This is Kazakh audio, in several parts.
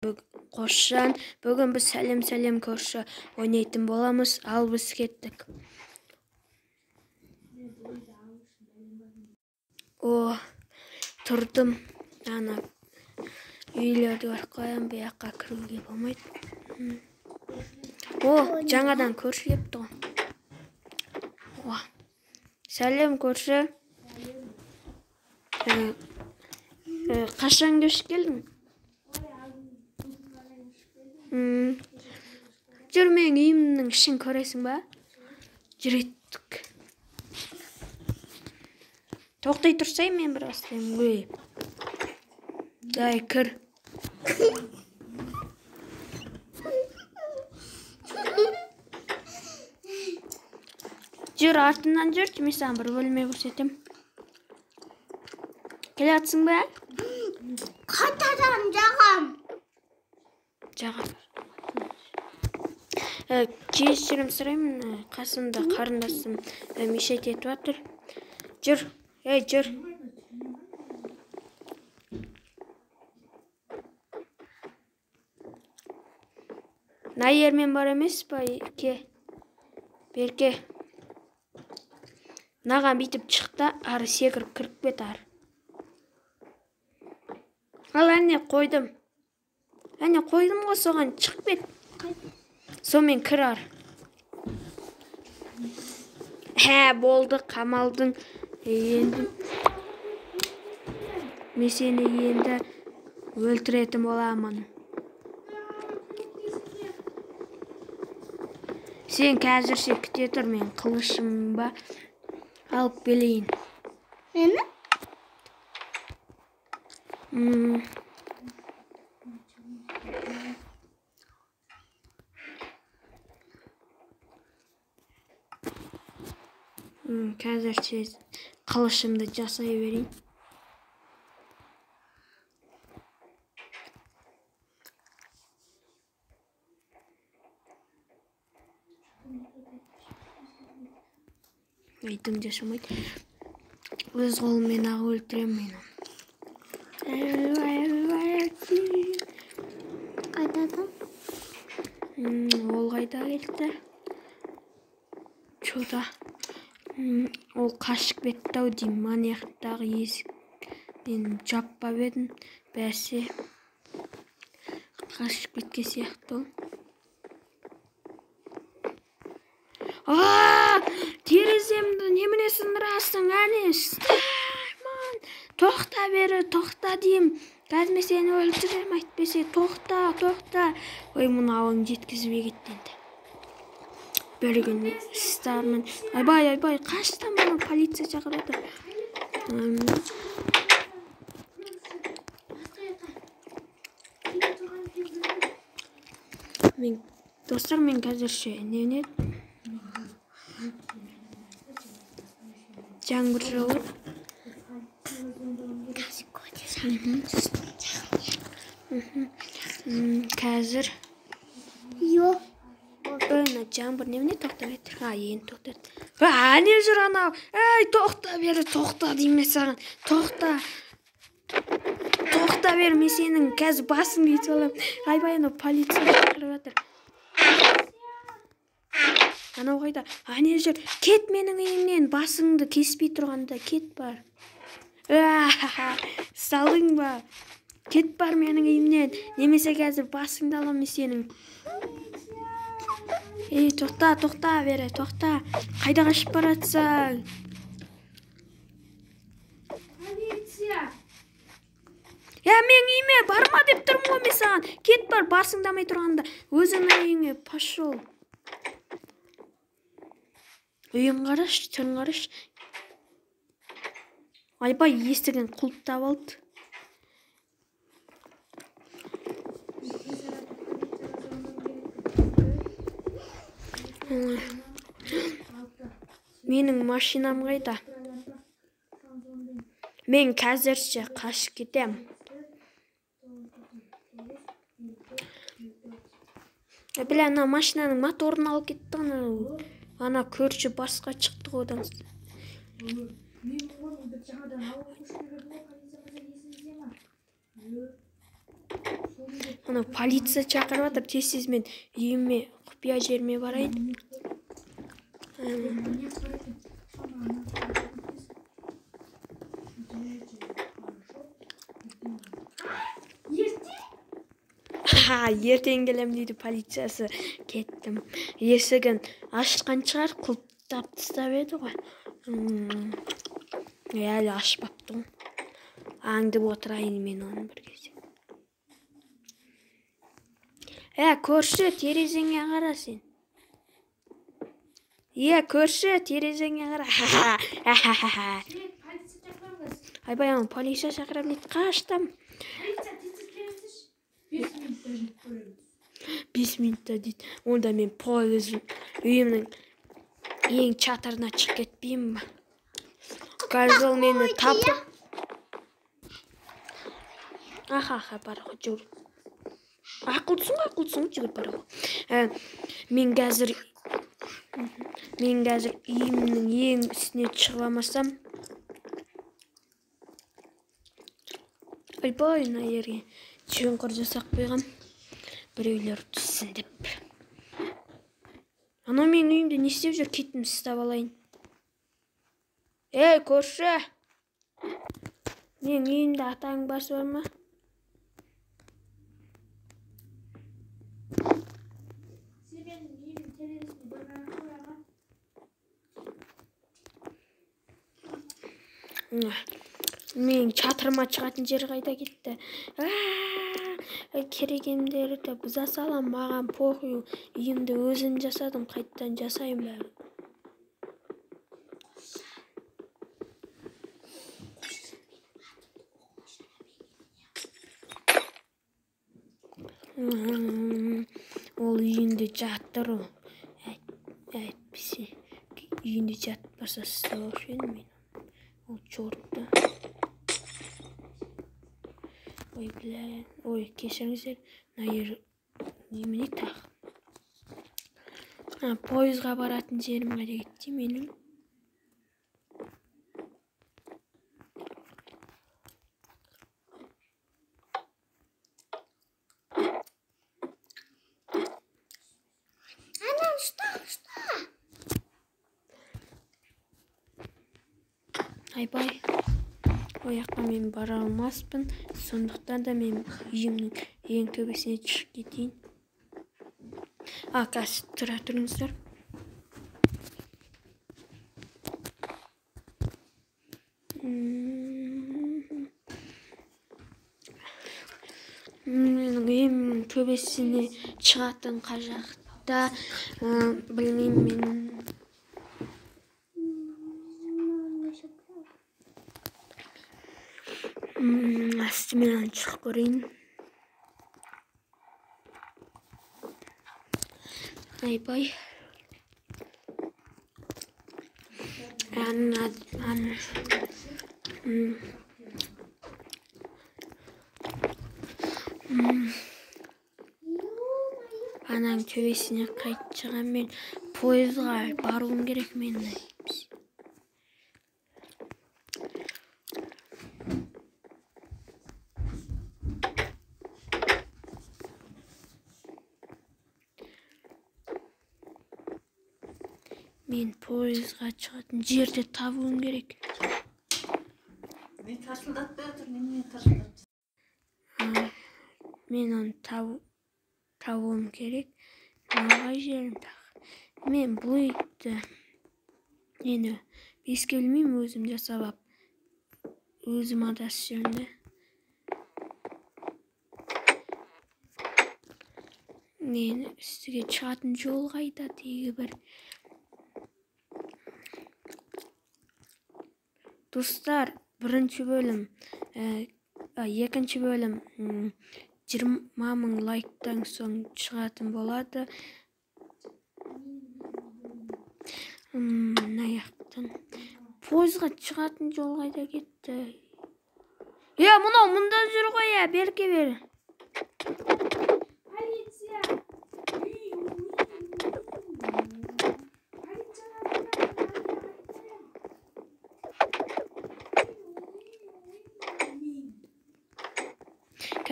Қошан, бүгін біз сәлем көрші ойнайтын боламыз, ал біз кеттік. О, тұрдым. Ана үйлерді көріп қоям, бұяққа кіруге болмайды. О, жаңадан көрші кепті ғой. О, сәлем көрші. Қашан көшіп келдің? Жүр, мен үйімнің ішін көресің ба? Жүреттік. Тоқтай тұрсай, мен бір астайым ғой. Дай, кір. Жүр, артынан жүр, мен саған бір бөлме көрсетем. Келе атсың ба? Қайтадан жағам. Жағам. Кешірім сұраймын, қасымда қарындасым мешайт етіп жатыр. Жүр, жүр. Найермен бар емес па? Берке. Наған бейтіп шықта, ары секіріп кіріп бет ары. Ал әне қойдым. Әне қойдым ғой соған шығып бет. Сомен кір ар. Болды, қамалдың. Енді мен сені енді өлтіретін боламын. Сен қазірше күте тұр, мен қылышым ба алып келейін. Мені? Қазірше қылышымды жасай берейін. Айтым жасамайды. Өз қолыммен ақ өлтірем мені. Қайтадан? Ол қайда келді? Чода. Ол қашық бетті-ау дейм, манияқтағы есік. Мен жаппап едім, бәсе қашық бетке сияқты ол. Тереземді немене сындырасың, әне? Тоқта бері, тоқта дейм. Қазір сені өлтірем, айтпесе, тоқта. Ой, мұнауың жеткізбей кеттенді. Bir gün istermen. Ay bay kaçtan bana politsiya çağırdı. Dostlar men қазір не жаңбыр жауып. Қазір Yok. Öyle жаңбыр немене тоқтап етір? Енді тоқтады. Не жүр анау? Тоқта бері, тоқта дейме саған. Тоқта бері, мен сенің қазір басыңды етіп алам. Айбай, анау полиция шақырып жатыр. Анау қайда? Не жүр? Кет менің үйімнен, басыңды кеспей тұрғанда кет бар. Салдың ба? Кет бар менің үйімнен. Немесе қазір басыңды алам мен сенің. Тоқта бері, тоқта. Қайда қашып баратсың? Полиция. Мен үйіме барма деп тұрмын ғой мен саған. Кет бар, басыңдамай тұрғанда. Өзіңнің үйіңе пошел. Үйін қараш, түрін қараш. Айбай есігін құлыптап алды. Менің машинам қайда? Мен қазірше қашып кетем. Біле, ана машинаның моторын алып кетті. Ана көрші басқа шықты одан. Ана полиция чакырып атып, тез мен үйүмө, купуя жериме барайын. Ертең келем дейді полициясы. Кеттім. Есігін ашқан шығар, құлыптап тастап еді ғой. Әлі ашпаптым. Аңдып отырайын мен оны бір кезде. Көрші, терезеңе қара сен. Көрші, терезеңе қара. Айбай, полиция шақырам дейді, қаштам. 5 минутта дейді. Онда мен үйімнің ең чатырына шығып кетпеймін ба? Қазір мені тапып. Барығы жүр. Ақылдысың, жүгір барығы. Мен қазір үйімнің ең үстіне шығып алмасам. Айбай, ерге чөңқыр жасақ қойғам. Біреулер түссін деп. Ана мен үйімде не істеп жүр, кетін ұстап алайын. Көрші! Мен үйімде атаң барсы бар ма? Мен чатырыма шығатын жер қайда кетті. Керегендерді бұза салам, маған похуй. Үйімді өзім жасадым, қайттан жасайым бәрі. Ол үйінде жаттыр. Әйтпесе, үйінде жатпаса ұстап өшен мен. Ол чортты. Ой, кешіріңіздер. Немене тақ. Пойызға баратын жерім қайда кетті менің. Айбай. Ояққа мен бара алмаспын. Сондықтан да мен үйімнің ең төбесіне шығып кетейін. Қазір тұра тұрыңыздар. Менің үйімнің төбесіне шығатын қажақта. Білмеймін мен. Астымен шығып көрейін. Айбай. Анаң төбесіне қайтып шығам мен. Пойызға баруым керек мен. Мен пойызға шығатын жерде табуым керек. Не тарсылдатпай отыр, немене тарсылдатты? Мен оны табуым керек. Нағай жерім тағы. Мен бұл үйді мені беске білмеймін, өзім жасап, өзім адасып жүрмін. Мен үстіге шығатын жол қайда тегі бір. Достар, бірінші бөлім, екінші бөлім 20.000 лайктан соң шығатын болады. Аяқтан. Пойызға шығатын жол қайда кетті? Мұнда жүр ғой, берке бері.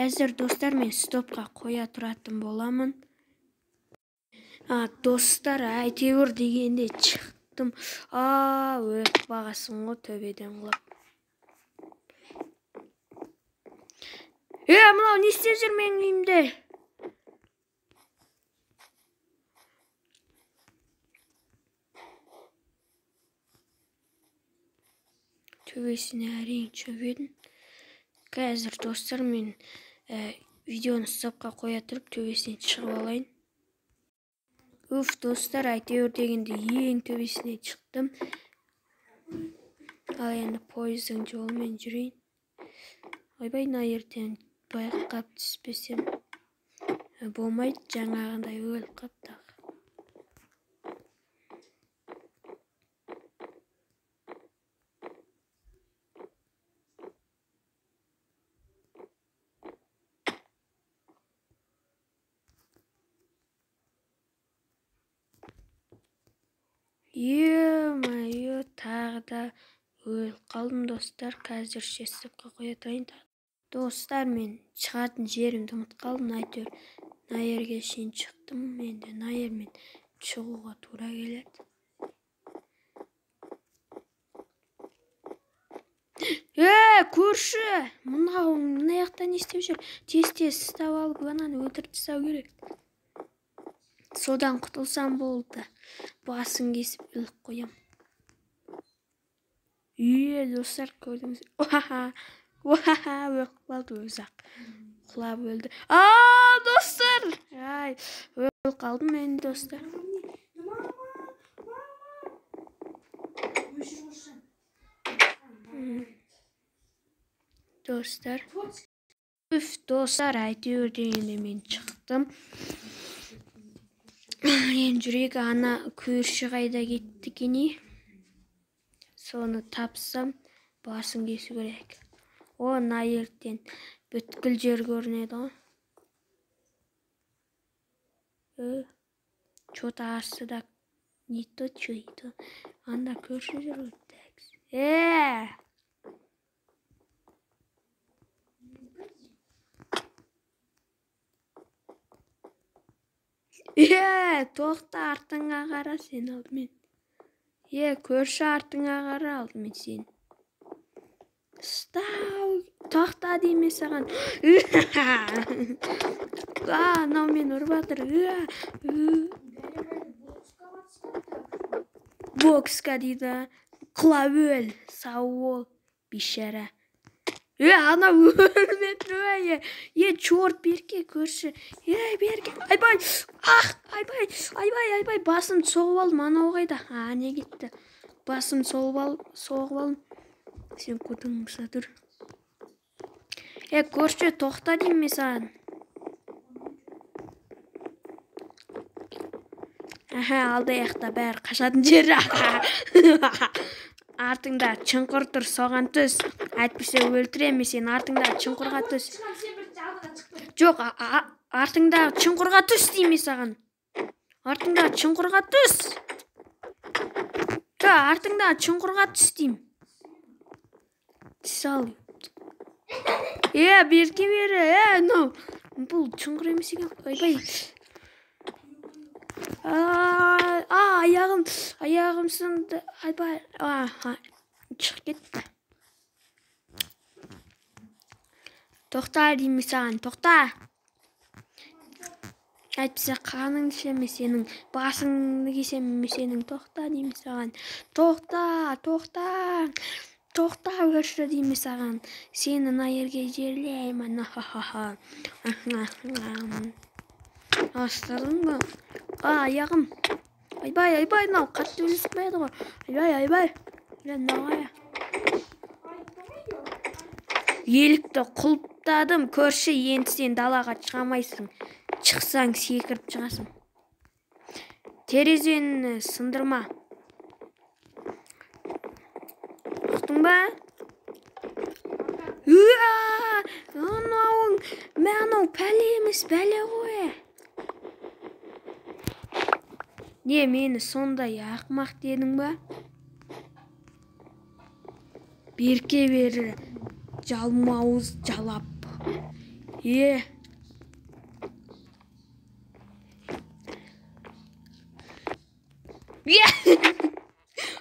Қазір достар мен стопқа қоя тұратын боламын. Достар, әйтеуір дегенде шықтым. Өліп бағасын ғой төбеден құлап. Мынау не істеп жүр менің үйімде? Төбесіне әрең шөбедім. Қазір достар мен видеоны стопқа қоя тұрып төбесіне шығып алайын. Достар, әйтеуір дегенде ең төбесіне шықтым. Ал енді пойыздың жолымен жүрейін. Ойбай, мына ертең байқап түспесем болмайды, жаңағындай өліп қаптағы. Е-мое, тағы да өліп қалдым достар. Қазір стопқа қоя тұрайын. Достар, мен шығатын жерімді ұмытып қалдым. Әйтеуір мына жерге шейін шықтым. Енді мына жермен шығуға тура келеді. Көрші! Мынау мына жақта не істеп жүр? Тез ұстап алып, ананы өлтіріп тастау керек. Содан құтылсам болды. Басын кесіп өліп қоям. Достар, көрдіңіз. Өліп қалды өзі-ақ. Құлап өлді. Достар! Өліп қалдым мен, достар. Dostlar. Dostlar, әйтеуір дегенде мен шықтым. Мен жүрек ана көрші қайда кетті кене. Соны тапсам, басын кесу керек. Мына ертен бүткіл жер көрінеді ғой. Что-то астыда не то, что и то. Анда көрші жүр. Тоқта, артыңа қара сен алдымен. Көрші артыңа қара алдымен сен. Тоқта дейме саған. Анау мен ұрып жатыр. Боксқа дейді. Құлап өл, сау бол, бейшара. Ана өлмеп тұр. Чорт, берке көрші. Берке. Айбай. Басым соғып алдым. Анау қайда? Не кетті? Басым соғып алдым. Сен көтің мұса тұр. Көрші, тоқта дейм мен саған. Алды аяқта бәрі қашатын жері. Артыңда чыңқыр тұр, соған түс. Әйтпесе өлтірем сен, артыңда чыңқырға түс. Жоқ, артыңда чыңқырға түс дейме саған. Артыңда чыңқырға түс. Артыңда чыңқырға түс дейм. Сал. Берке бері. Бұл чыңқыр емес екен. Айбай. Аяғым сынды. Айбай. Шық кетті. Тоқта дейме саған, тоқта. Әйтпесе қаның ішеме сенің, басыңды кесеме сенің, тоқта дейме саған. Тоқта көрші дейме саған. Сені мына жерге жерлеймін. Астырдың ба? Аяғым. Айбай, мынау қатты өлісіп байды ғой. Айбай. Елікті құлыптадым, көрші, енді сен далаға шығамайсың. Шықсаң секіріп шығасың. Терезені сындырма. Ұқтың ба? Анау пәле емес, бәле ғой. Мені сондай ақмақ дедің ба? Берке бері жалмауыз жалап. Е.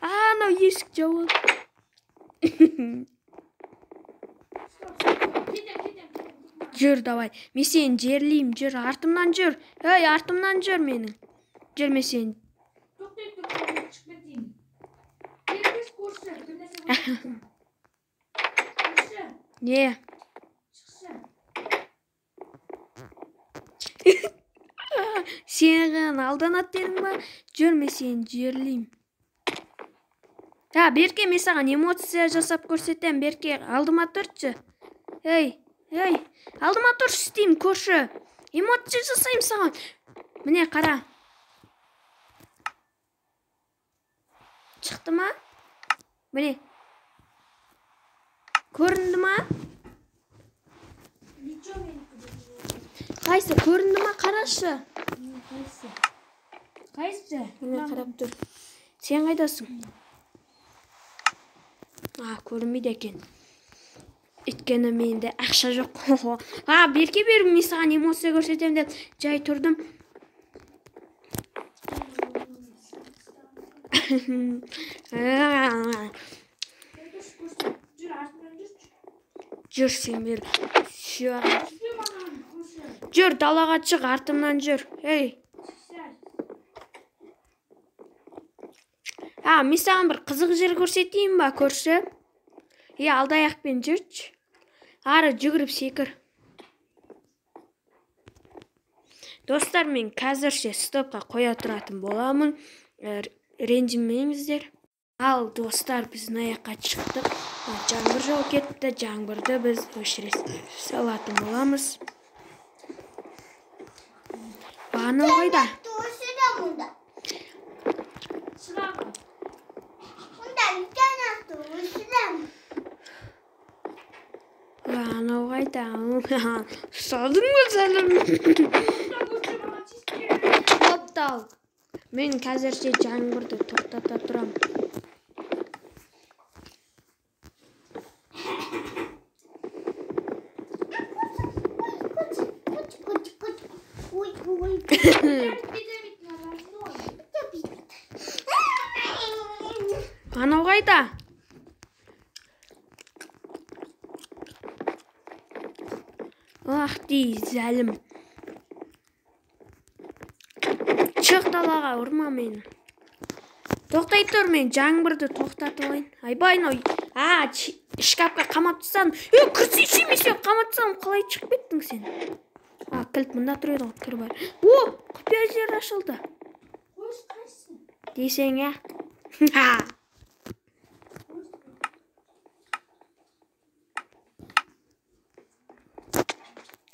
Анау есік жауып. Жүр, давай. Мен сені жерлеймін, жүр. Артымнан жүр. Ей, артымнан жүр менің. Жүр, мен сені. Не? Сені алданат дедің ба? Жүр, мен сені жерлеймін. Берке, мен саған эмоция жасап көрсетем. Берке, алдыма тұршы. Ей, алдыма тұршы істеймін, көрші. Эмоция жасайым саған. Міне, қара. Шықты ма? Міне. Көрінді ма? Қайсы, көрінді ма? Қарашы. Қайсы? Міне, қарап тұр. Сен қайдасың? Көрінбейді екен. Өйткені менде ақша жоқ. Берке беріп, мен саған эмоция көрсетем деп жай тұрдым. Жүр, сен бер. Жүр, далаға шық, артымнан жүр. Ей. Мен саған бір қызық жер көрсетейін ба, көрші? Алдаяқпен жүрші. Ары жүгіріп секір. Достар, мен қазірше стопқа қоя тұратын боламын. Ренжімеңіздер. Ал, достар, біз аяққа шықтық. Жаңбыр жауып кетті. Жаңбырды біз өшіре салатын боламыз. Бағана қойда. Анау қайда? Салдың ба сәлім? Топтал. Мен қазірше жаңбырды тоқтата тұрам. Анау қайда? Дей, зәлім. Шық далаға, ұрма мені. Тоқтай тұр, мен жаңбырды тоқтатып алайын. Айбай, шкафқа қамап тастадым. Кірсейші емесе қамап тастадым, қалай шығып кеттің сен? Кілт мұнда тұр еді, кір бар. Құпия жер ашылды. Дейсең,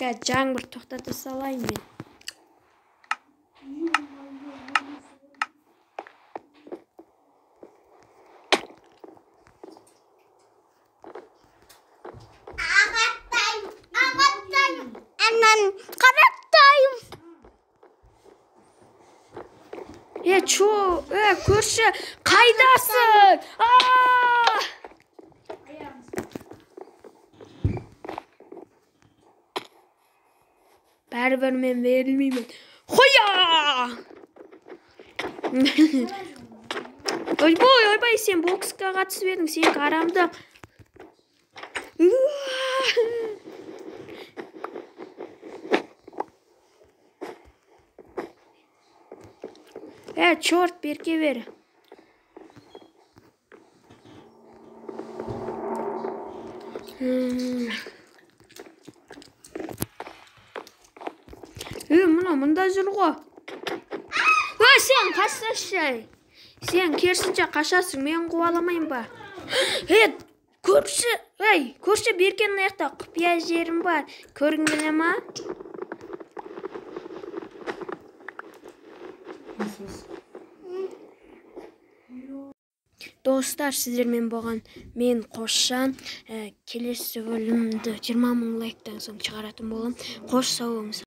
жаңбыр тоқтата салайын мен. Көрші, қайдасың? Бәрібір мен берілмеймін. Қоя! Ойбай, сен боксқа қатысып едің, сен қарамды. Чорт, Берке бер. Мұнда жүр ғой. Сен қашашы. Сен керісінше қашасың, мен қуаламайын ба? Көрші, Беркенің аяқта құпия жерім бар. Көргің келе ма? Достар, сіздермен болған мен Қосжан. Келесі бөлімді 20 000 лайктан соң шығаратын болам. Қош сау болыңыз.